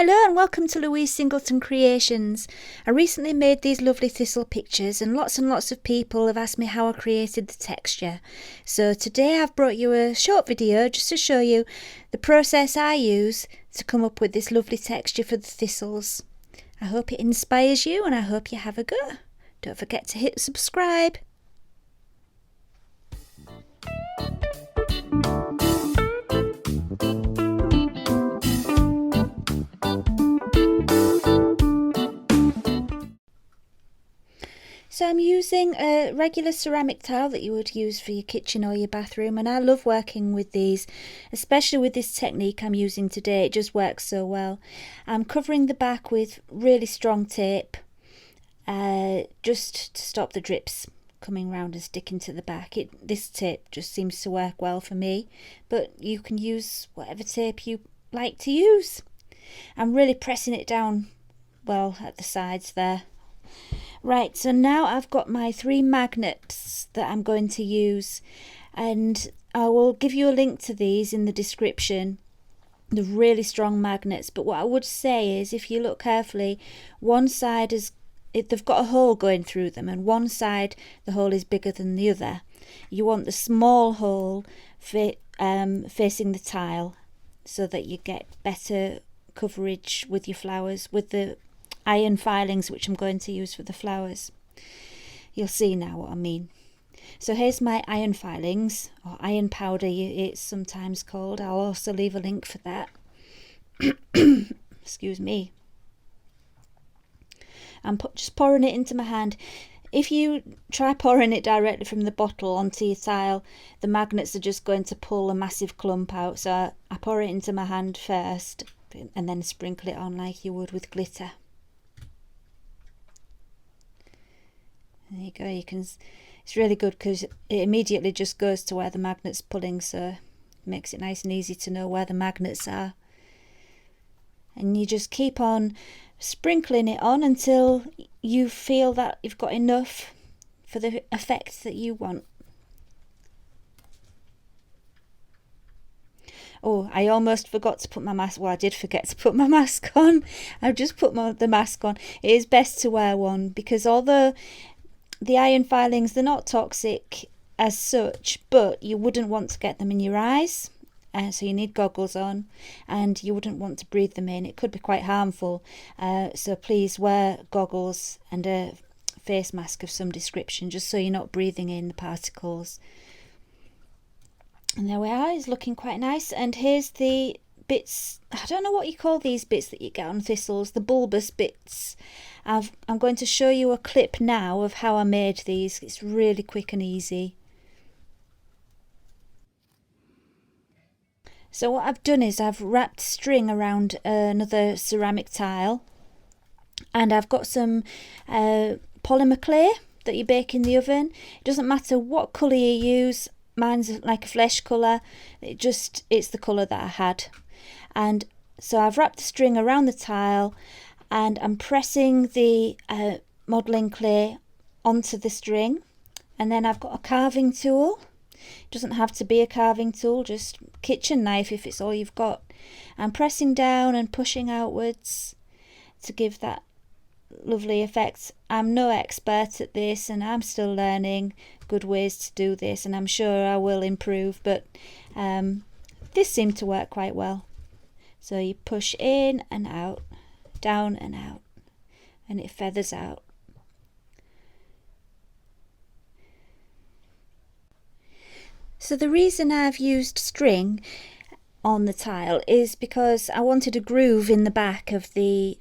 Hello and welcome to Louise Singleton Creations. I recently made these lovely thistle pictures and lots of people have asked me how I created the texture. So today I've brought you a short video just to show you the process I use to come up with this lovely texture for the thistles. I hope it inspires you and I hope you have a go. Don't forget to hit subscribe. So I'm using a regular ceramic tile that you would use for your kitchen or your bathroom, and I love working with these, especially with this technique I'm using today. It just works so well. I'm covering the back with really strong tape just to stop the drips coming round and sticking to the back. This tape just seems to work well for me, but you can use whatever tape you like to use. I'm really pressing it down well at the sides there. Right, so now I've got my 3 magnets that I'm going to use, and I will give you a link to these in the description. They're really strong magnets, but what I would say is if you look carefully, one side they've got a hole going through them, and one side the hole is bigger than the other. You want the small hole facing the tile so that you get better coverage with your flowers, with the iron filings which I'm going to use for the flowers. You'll see now what I mean. So here's my iron filings, or iron powder it's sometimes called. I'll also leave a link for that. Excuse me. I'm just pouring it into my hand. If you try pouring it directly from the bottle onto your tile, the magnets are just going to pull a massive clump out. So I pour it into my hand first and then sprinkle it on like you would with glitter. There you go, it's really good because it immediately just goes to where the magnet's pulling, so it makes it nice and easy to know where the magnets are. And you just keep on sprinkling it on until you feel that you've got enough for the effect that you want. Oh, I almost forgot to put my mask. Well, I did forget to put my mask on. I've just put the mask on. It is best to wear one because although the iron filings, they're not toxic as such, but you wouldn't want to get them in your eyes, so you need goggles on, and you wouldn't want to breathe them in. It could be quite harmful, so please wear goggles and a face mask of some description, just so you're not breathing in the particles. And there we are, it's looking quite nice. And here's the bits, I don't know what you call these bits that you get on thistles, the bulbous bits. I'm going to show you a clip now of how I made these. It's really quick and easy. So what I've done is I've wrapped string around another ceramic tile, and I've got some polymer clay that you bake in the oven. It doesn't matter what colour you use. Mine's like a flesh colour. It's the colour that I had. And so I've wrapped the string around the tile, and I'm pressing the modelling clay onto the string, and then I've got a carving tool. It doesn't have to be a carving tool, just kitchen knife if it's all you've got. I'm pressing down and pushing outwards to give that lovely effect. I'm no expert at this and I'm still learning good ways to do this, and I'm sure I will improve, but this seemed to work quite well. So you push in and out, down and out, and it feathers out. So the reason I've used string on the tile is because I wanted a groove in the back of the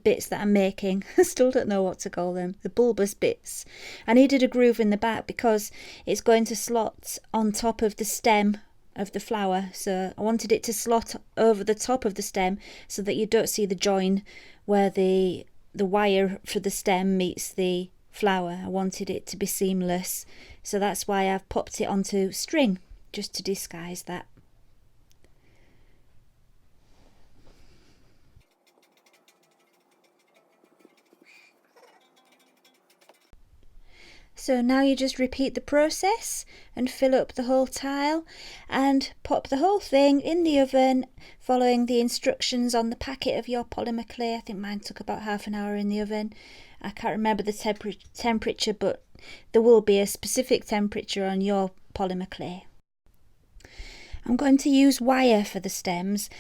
bits that I'm making. I still don't know what to call them, the bulbous bits. I needed a groove in the back because it's going to slot on top of the stem of the flower, so I wanted it to slot over the top of the stem so that you don't see the join where the wire for the stem meets the flower. I wanted it to be seamless, so that's why I've popped it onto string, just to disguise that. So now you just repeat the process and fill up the whole tile and pop the whole thing in the oven following the instructions on the packet of your polymer clay. I think mine took about half an hour in the oven. I can't remember the temperature, but there will be a specific temperature on your polymer clay. I'm going to use wire for the stems,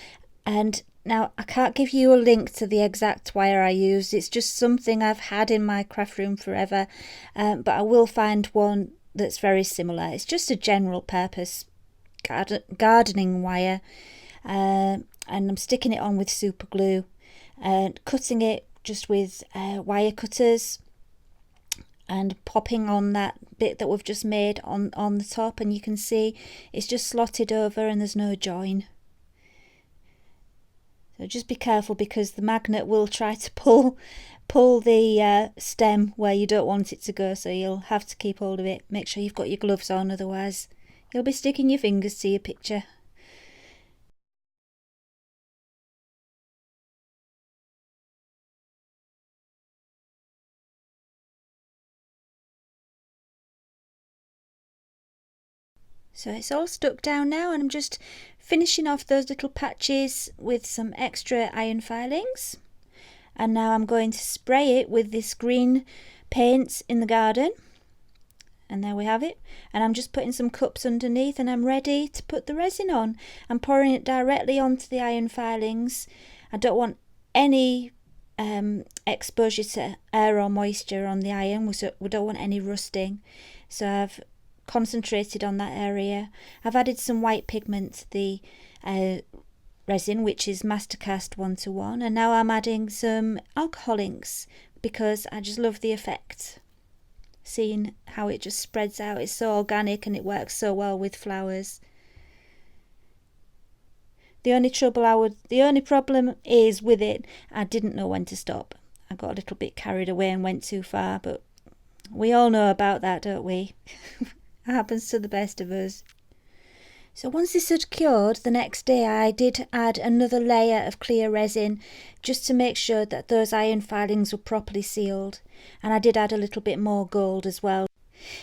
and now I can't give you a link to the exact wire I used. It's just something I've had in my craft room forever, but I will find one that's very similar. It's just a general purpose gardening wire, and I'm sticking it on with super glue and cutting it just with wire cutters and popping on that bit that we've just made on the top, and you can see it's just slotted over and there's no join. So just be careful, because the magnet will try to pull the stem where you don't want it to go, so you'll have to keep hold of it. Make sure you've got your gloves on, otherwise you'll be sticking your fingers to your picture. So it's all stuck down now, and I'm just finishing off those little patches with some extra iron filings. And now I'm going to spray it with this green paint in the garden. And there we have it. And I'm just putting some cups underneath, and I'm ready to put the resin on. I'm pouring it directly onto the iron filings. I don't want any exposure to air or moisture on the iron. We don't want any rusting. So I've concentrated on that area. I've added some white pigment, the resin, which is Mastercast 1:1, and now I'm adding some alcohol inks because I just love the effect. Seeing how it just spreads out, it's so organic and it works so well with flowers. The only problem is with it, I didn't know when to stop. I got a little bit carried away and went too far, but we all know about that, don't we? It happens to the best of us. So once this had cured, the next day I did add another layer of clear resin just to make sure that those iron filings were properly sealed, and I did add a little bit more gold as well.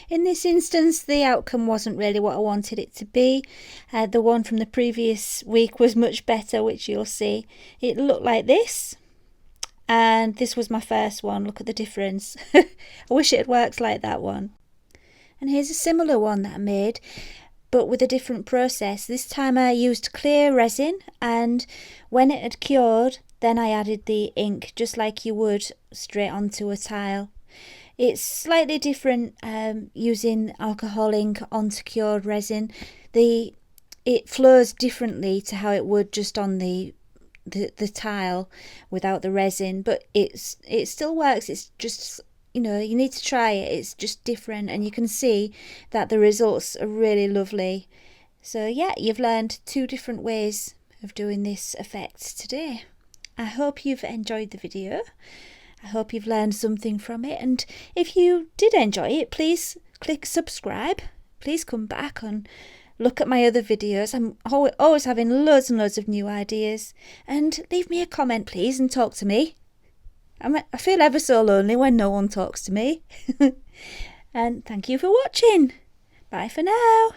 In this instance, the outcome wasn't really what I wanted it to be. The one from the previous week was much better, which you'll see. It looked like this, and this was my first one. Look at the difference. I wish it had worked like that one. And here's a similar one that I made, but with a different process. This time I used clear resin, and when it had cured, then I added the ink just like you would straight onto a tile. It's slightly different using alcohol ink onto cured resin. It flows differently to how it would just on the tile without the resin, but it still works. It's just, you need to try it. It's just different, and you can see that the results are really lovely. So yeah, you've learned 2 different ways of doing this effect today. I hope you've enjoyed the video. I hope you've learned something from it, and if you did enjoy it, please click subscribe. Please come back and look at my other videos. I'm always having loads and loads of new ideas, and leave me a comment please and talk to me. I feel ever so lonely when no one talks to me. And thank you for watching. Bye for now.